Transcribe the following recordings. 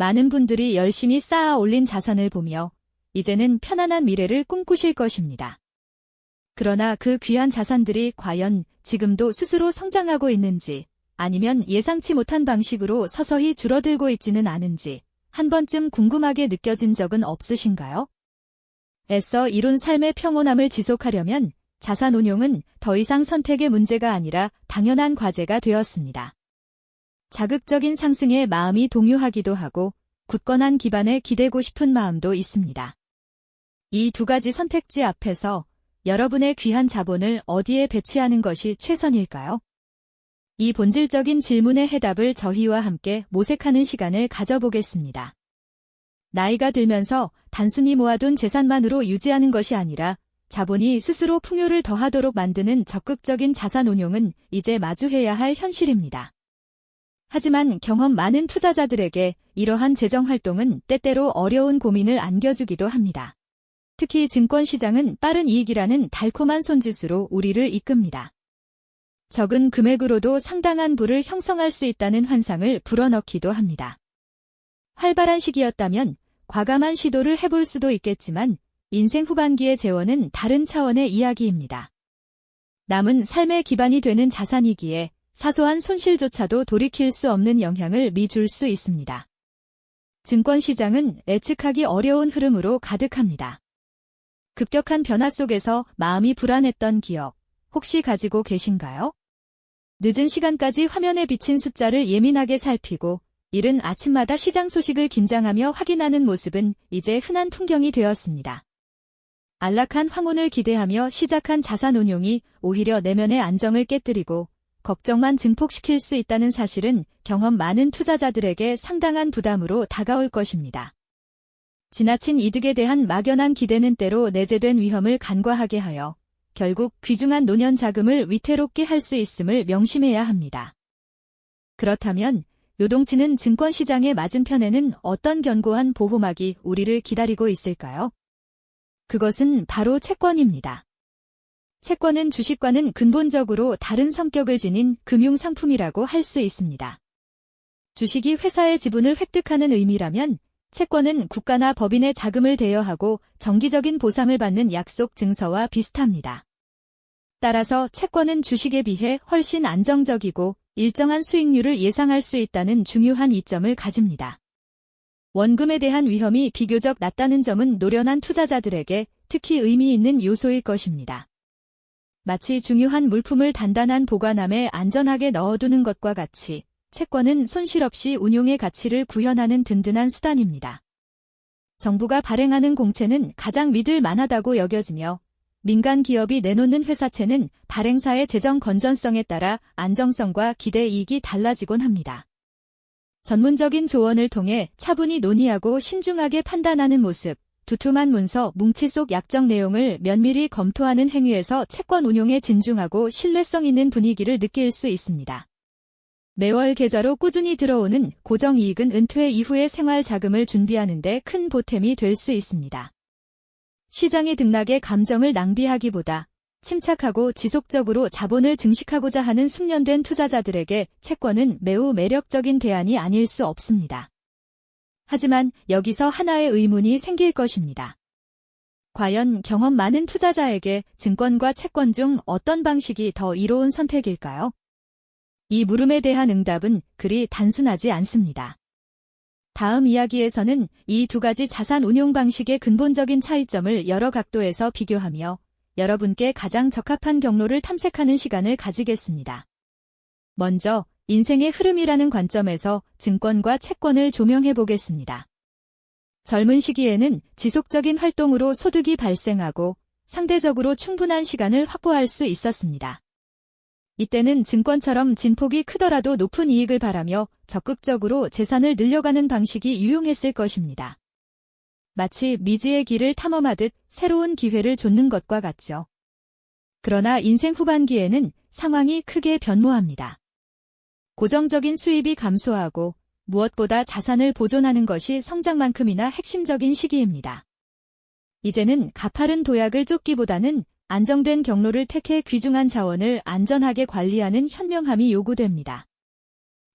많은 분들이 열심히 쌓아 올린 자산을 보며 이제는 편안한 미래를 꿈꾸실 것입니다. 그러나 그 귀한 자산들이 과연 지금도 스스로 성장하고 있는지 아니면 예상치 못한 방식으로 서서히 줄어들고 있지는 않은지 한 번쯤 궁금하게 느껴진 적은 없으신가요? 애써 이룬 삶의 평온함을 지속하려면 자산 운용은 더 이상 선택의 문제가 아니라 당연한 과제가 되었습니다. 자극적인 상승에 마음이 동요하기도 하고 굳건한 기반에 기대고 싶은 마음도 있습니다. 이 두 가지 선택지 앞에서 여러분의 귀한 자본을 어디에 배치하는 것이 최선일까요? 이 본질적인 질문의 해답을 저희와 함께 모색하는 시간을 가져보겠습니다. 나이가 들면서 단순히 모아둔 재산만으로 유지하는 것이 아니라 자본이 스스로 풍요를 더하도록 만드는 적극적인 자산 운용은 이제 마주해야 할 현실입니다. 하지만 경험 많은 투자자들에게 이러한 재정 활동은 때때로 어려운 고민을 안겨주기도 합니다. 특히 증권시장은 빠른 이익이라는 달콤한 손짓으로 우리를 이끕니다. 적은 금액으로도 상당한 부를 형성할 수 있다는 환상을 불어넣기도 합니다. 활발한 시기였다면 과감한 시도를 해볼 수도 있겠지만 인생 후반기의 재원은 다른 차원의 이야기입니다. 남은 삶의 기반이 되는 자산이기에 사소한 손실조차도 돌이킬 수 없는 영향을 미줄 수 있습니다. 증권시장은 예측하기 어려운 흐름으로 가득합니다. 급격한 변화 속에서 마음이 불안했던 기억, 혹시 가지고 계신가요? 늦은 시간까지 화면에 비친 숫자를 예민하게 살피고 이른 아침마다 시장 소식을 긴장하며 확인하는 모습은 이제 흔한 풍경이 되었습니다. 안락한 황혼을 기대하며 시작한 자산 운용이 오히려 내면의 안정을 깨뜨리고 걱정만 증폭시킬 수 있다는 사실은 경험 많은 투자자들에게 상당한 부담으로 다가올 것입니다. 지나친 이득에 대한 막연한 기대는 때로 내재된 위험을 간과하게 하여 결국 귀중한 노년 자금을 위태롭게 할 수 있음을 명심해야 합니다. 그렇다면 요동치는 증권시장의 맞은편에는 어떤 견고한 보호막이 우리를 기다리고 있을까요? 그것은 바로 채권입니다. 채권은 주식과는 근본적으로 다른 성격을 지닌 금융상품이라고 할 수 있습니다. 주식이 회사의 지분을 획득하는 의미라면 채권은 국가나 법인의 자금을 대여하고 정기적인 보상을 받는 약속 증서와 비슷합니다. 따라서 채권은 주식에 비해 훨씬 안정적이고 일정한 수익률을 예상할 수 있다는 중요한 이점을 가집니다. 원금에 대한 위험이 비교적 낮다는 점은 노련한 투자자들에게 특히 의미 있는 요소일 것입니다. 마치 중요한 물품을 단단한 보관함에 안전하게 넣어두는 것과 같이 채권은 손실 없이 운용의 가치를 구현하는 든든한 수단입니다. 정부가 발행하는 공채는 가장 믿을 만하다고 여겨지며 민간 기업이 내놓는 회사채는 발행사의 재정 건전성에 따라 안정성과 기대 이익이 달라지곤 합니다. 전문적인 조언을 통해 차분히 논의하고 신중하게 판단하는 모습, 두툼한 문서, 뭉치 속 약정 내용을 면밀히 검토하는 행위에서 채권 운용에 진중하고 신뢰성 있는 분위기를 느낄 수 있습니다. 매월 계좌로 꾸준히 들어오는 고정이익은 은퇴 이후의 생활 자금을 준비하는 데 큰 보탬이 될 수 있습니다. 시장의 등락에 감정을 낭비하기보다 침착하고 지속적으로 자본을 증식하고자 하는 숙련된 투자자들에게 채권은 매우 매력적인 대안이 아닐 수 없습니다. 하지만 여기서 하나의 의문이 생길 것입니다. 과연 경험 많은 투자자에게 증권과 채권 중 어떤 방식이 더 이로운 선택일까요? 이 물음에 대한 응답은 그리 단순하지 않습니다. 다음 이야기에서는 이 두 가지 자산 운용 방식의 근본적인 차이점을 여러 각도에서 비교하며 여러분께 가장 적합한 경로를 탐색하는 시간을 가지겠습니다. 먼저 인생의 흐름이라는 관점에서 증권과 채권을 조명해 보겠습니다. 젊은 시기에는 지속적인 활동으로 소득이 발생하고 상대적으로 충분한 시간을 확보할 수 있었습니다. 이때는 증권처럼 진폭이 크더라도 높은 이익을 바라며 적극적으로 재산을 늘려가는 방식이 유용했을 것입니다. 마치 미지의 길을 탐험하듯 새로운 기회를 좇는 것과 같죠. 그러나 인생 후반기에는 상황이 크게 변모합니다. 고정적인 수입이 감소하고 무엇보다 자산을 보존하는 것이 성장만큼이나 핵심적인 시기입니다. 이제는 가파른 도약을 쫓기보다는 안정된 경로를 택해 귀중한 자원을 안전하게 관리하는 현명함이 요구됩니다.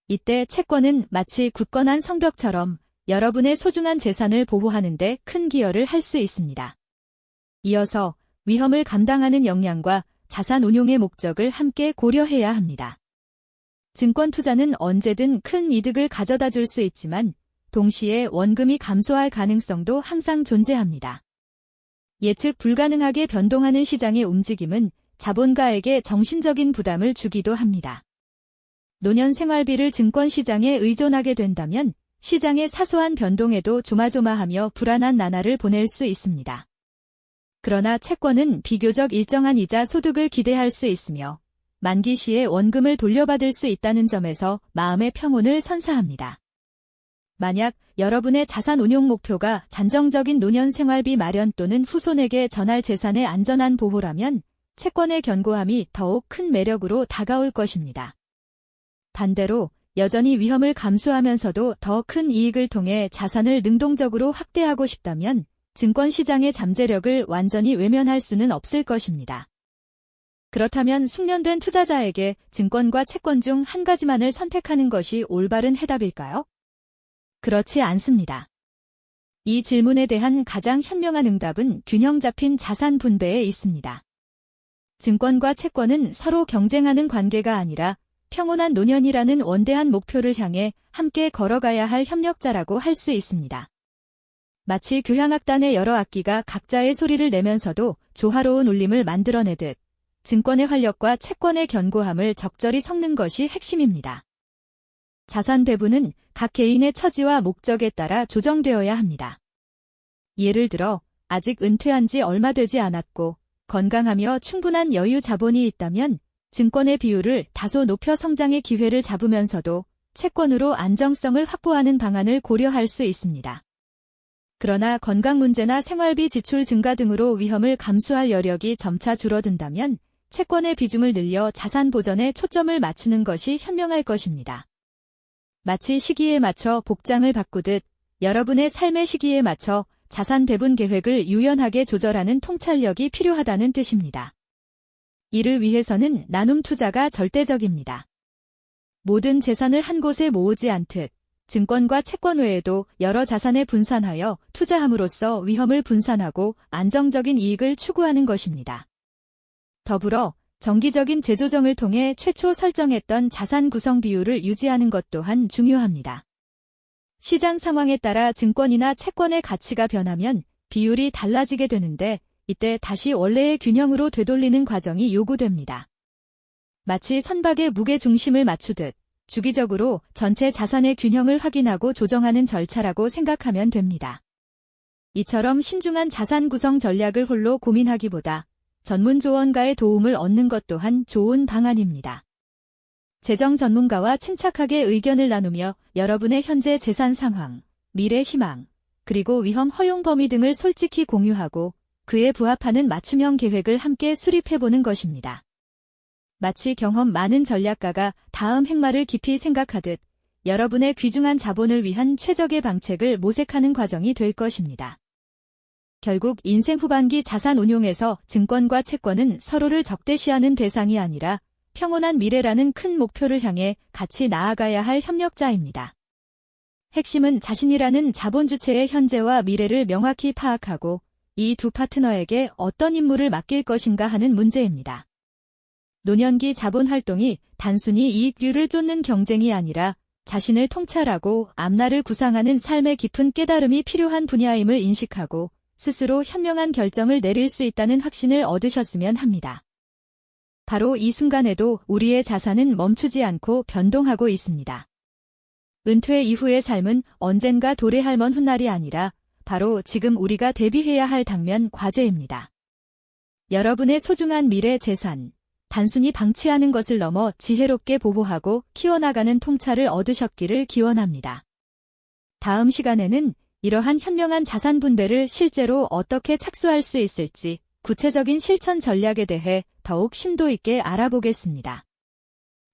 이때 채권은 마치 굳건한 성벽처럼 여러분의 소중한 재산을 보호하는 데 큰 기여를 할 수 있습니다. 이어서 위험을 감당하는 역량과 자산 운용의 목적을 함께 고려해야 합니다. 증권 투자는 언제든 큰 이득을 가져다 줄 수 있지만 동시에 원금이 감소할 가능성도 항상 존재합니다. 예측 불가능하게 변동하는 시장의 움직임은 자본가에게 정신적인 부담을 주기도 합니다. 노년 생활비를 증권 시장에 의존하게 된다면 시장의 사소한 변동에도 조마조마하며 불안한 나날을 보낼 수 있습니다. 그러나 채권은 비교적 일정한 이자 소득을 기대할 수 있으며 만기 시에 원금을 돌려받을 수 있다는 점에서 마음의 평온을 선사합니다. 만약 여러분의 자산 운용 목표가 잠정적인 노년 생활비 마련 또는 후손에게 전할 재산의 안전한 보호라면 채권의 견고함이 더욱 큰 매력으로 다가올 것입니다. 반대로 여전히 위험을 감수하면서도 더 큰 이익을 통해 자산을 능동적으로 확대하고 싶다면 증권시장의 잠재력을 완전히 외면할 수는 없을 것입니다. 그렇다면 숙련된 투자자에게 증권과 채권 중 한 가지만을 선택하는 것이 올바른 해답일까요? 그렇지 않습니다. 이 질문에 대한 가장 현명한 응답은 균형 잡힌 자산 분배에 있습니다. 증권과 채권은 서로 경쟁하는 관계가 아니라 평온한 노년이라는 원대한 목표를 향해 함께 걸어가야 할 협력자라고 할 수 있습니다. 마치 교향악단의 여러 악기가 각자의 소리를 내면서도 조화로운 울림을 만들어내듯 증권의 활력과 채권의 견고함을 적절히 섞는 것이 핵심입니다. 자산 배분은 각 개인의 처지와 목적에 따라 조정되어야 합니다. 예를 들어 아직 은퇴한 지 얼마 되지 않았고 건강하며 충분한 여유 자본이 있다면 증권의 비율을 다소 높여 성장의 기회를 잡으면서도 채권으로 안정성을 확보하는 방안을 고려할 수 있습니다. 그러나 건강 문제나 생활비 지출 증가 등으로 위험을 감수할 여력이 점차 줄어든다면 채권의 비중을 늘려 자산 보전에 초점을 맞추는 것이 현명할 것입니다. 마치 시기에 맞춰 복장을 바꾸듯 여러분의 삶의 시기에 맞춰 자산 배분 계획을 유연하게 조절하는 통찰력이 필요하다는 뜻입니다. 이를 위해서는 나눔 투자가 절대적입니다. 모든 재산을 한 곳에 모으지 않듯 증권과 채권 외에도 여러 자산에 분산하여 투자함으로써 위험을 분산하고 안정적인 이익을 추구하는 것입니다. 더불어 정기적인 재조정을 통해 최초 설정했던 자산 구성 비율을 유지하는 것 또한 중요합니다. 시장 상황에 따라 증권이나 채권의 가치가 변하면 비율이 달라지게 되는데 이때 다시 원래의 균형으로 되돌리는 과정이 요구됩니다. 마치 선박의 무게 중심을 맞추듯 주기적으로 전체 자산의 균형을 확인하고 조정하는 절차라고 생각하면 됩니다. 이처럼 신중한 자산 구성 전략을 홀로 고민하기보다 전문 조언가의 도움을 얻는 것 또한 좋은 방안입니다. 재정 전문가와 침착하게 의견을 나누며 여러분의 현재 재산 상황, 미래 희망, 그리고 위험 허용 범위 등을 솔직히 공유하고 그에 부합하는 맞춤형 계획을 함께 수립해보는 것입니다. 마치 경험 많은 전략가가 다음 행마를 깊이 생각하듯 여러분의 귀중한 자본을 위한 최적의 방책을 모색하는 과정이 될 것입니다. 결국 인생 후반기 자산 운용에서 증권과 채권은 서로를 적대시하는 대상이 아니라 평온한 미래라는 큰 목표를 향해 같이 나아가야 할 협력자입니다. 핵심은 자신이라는 자본 주체의 현재와 미래를 명확히 파악하고 이 두 파트너에게 어떤 임무를 맡길 것인가 하는 문제입니다. 노년기 자본 활동이 단순히 이익률을 쫓는 경쟁이 아니라 자신을 통찰하고 앞날을 구상하는 삶의 깊은 깨달음이 필요한 분야임을 인식하고 스스로 현명한 결정을 내릴 수 있다는 확신을 얻으셨으면 합니다. 바로 이 순간에도 우리의 자산은 멈추지 않고 변동하고 있습니다. 은퇴 이후의 삶은 언젠가 도래할 먼 훗날이 아니라 바로 지금 우리가 대비해야 할 당면 과제입니다. 여러분의 소중한 미래 재산, 단순히 방치하는 것을 넘어 지혜롭게 보호하고 키워나가는 통찰을 얻으셨기를 기원합니다. 다음 시간에는 이러한 현명한 자산 분배를 실제로 어떻게 착수할 수 있을지 구체적인 실천 전략에 대해 더욱 심도 있게 알아보겠습니다.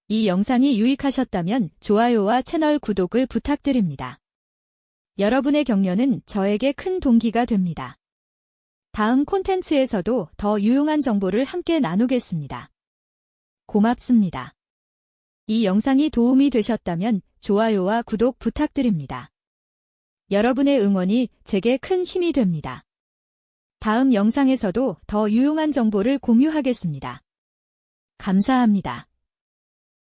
이 영상이 유익하셨다면 좋아요와 채널 구독을 부탁드립니다. 여러분의 격려는 저에게 큰 동기가 됩니다. 다음 콘텐츠에서도 더 유용한 정보를 함께 나누겠습니다. 고맙습니다. 이 영상이 도움이 되셨다면 좋아요와 구독 부탁드립니다. 여러분의 응원이 제게 큰 힘이 됩니다. 다음 영상에서도 더 유용한 정보를 공유하겠습니다. 감사합니다.